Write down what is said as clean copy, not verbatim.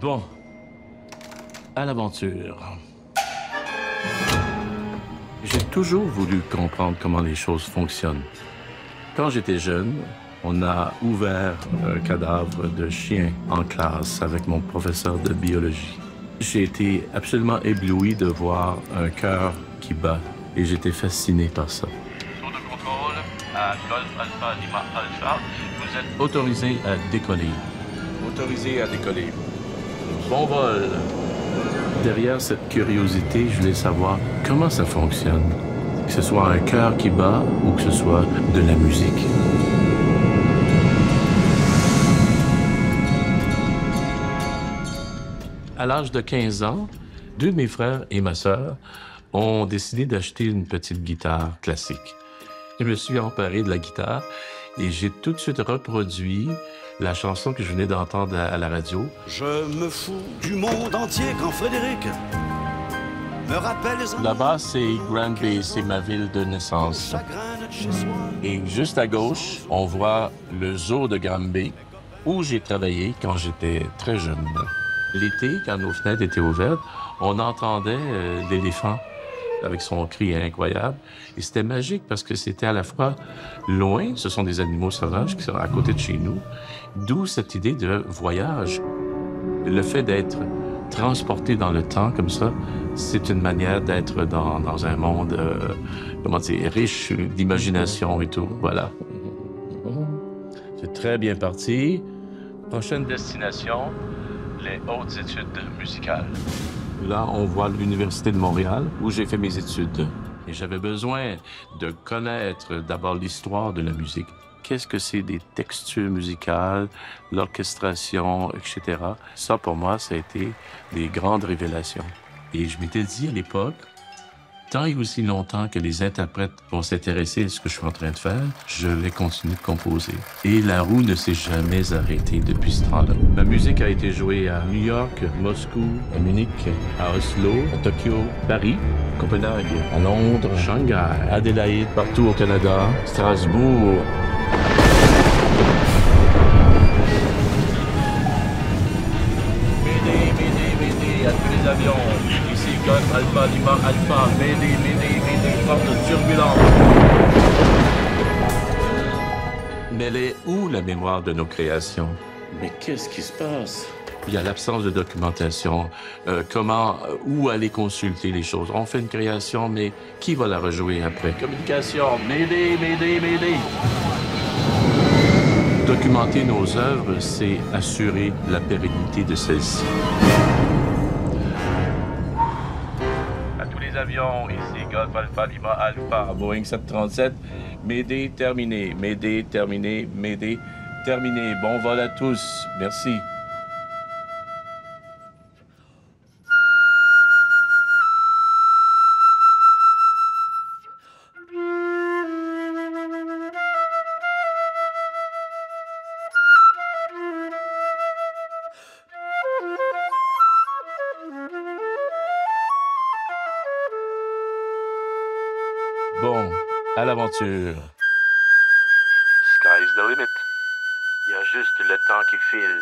Bon, à l'aventure. J'ai toujours voulu comprendre comment les choses fonctionnent. Quand j'étais jeune, on a ouvert un cadavre de chien en classe avec mon professeur de biologie. J'ai été absolument ébloui de voir un cœur qui bat et j'étais fasciné par ça. Tour de contrôle à Golf Alpha Lima Alpha. Vous êtes autorisé à décoller. Autorisé à décoller. Bon vol. Derrière cette curiosité, je voulais savoir comment ça fonctionne. Que ce soit un cœur qui bat ou que ce soit de la musique. À l'âge de 15 ans, deux de mes frères et ma sœur ont décidé d'acheter une petite guitare classique. Je me suis emparé de la guitare et j'ai tout de suite reproduit la chanson que je venais d'entendre à la radio. Je me fous du monde entier quand Frédéric me rappelle les Là-bas, c'est Granby, c'est ma ville de naissance. Et juste à gauche, on voit le zoo de Granby, où j'ai travaillé quand j'étais très jeune. L'été, quand nos fenêtres étaient ouvertes, on entendait l'éléphant avec son cri incroyable. Et c'était magique parce que c'était à la fois loin, ce sont des animaux sauvages qui sont à côté de chez nous, d'où cette idée de voyage. Le fait d'être transporté dans le temps comme ça, c'est une manière d'être dans un monde, comment dire, riche d'imagination et tout. Voilà. C'est très bien parti. Prochaine destination, les hautes études musicales. Là, on voit l'Université de Montréal, où j'ai fait mes études. Et j'avais besoin de connaître d'abord l'histoire de la musique. Qu'est-ce que c'est des textures musicales, l'orchestration, etc. Ça, pour moi, ça a été des grandes révélations. Et je m'étais dit à l'époque, tant et aussi longtemps que les interprètes vont s'intéresser à ce que je suis en train de faire, je vais continuer de composer. Et la roue ne s'est jamais arrêtée depuis ce temps-là. Ma musique a été jouée à New York, Moscou, à Munich, à Oslo, à Tokyo, Paris, Copenhague, à Londres, Shanghai, Adélaïde, partout au Canada, Strasbourg. Médée à tous les avions. Ici, Golf Alpha Lima Alpha. Médée, forte turbulence. Mais elle est où la mémoire de nos créations? Mais qu'est-ce qui se passe? Il y a l'absence de documentation. Où aller consulter les choses? On fait une création, mais qui va la rejouer après? Communication. Médée. Documenter nos œuvres, c'est assurer la pérennité de celles-ci. À tous les avions, ici Golf Alpha Lima Alpha, Boeing 737, Médée terminé, Médée terminé, Médée terminé. Bon vol à tous, merci. Bon, à l'aventure. Sky's the limit. Il y a juste le temps qui file.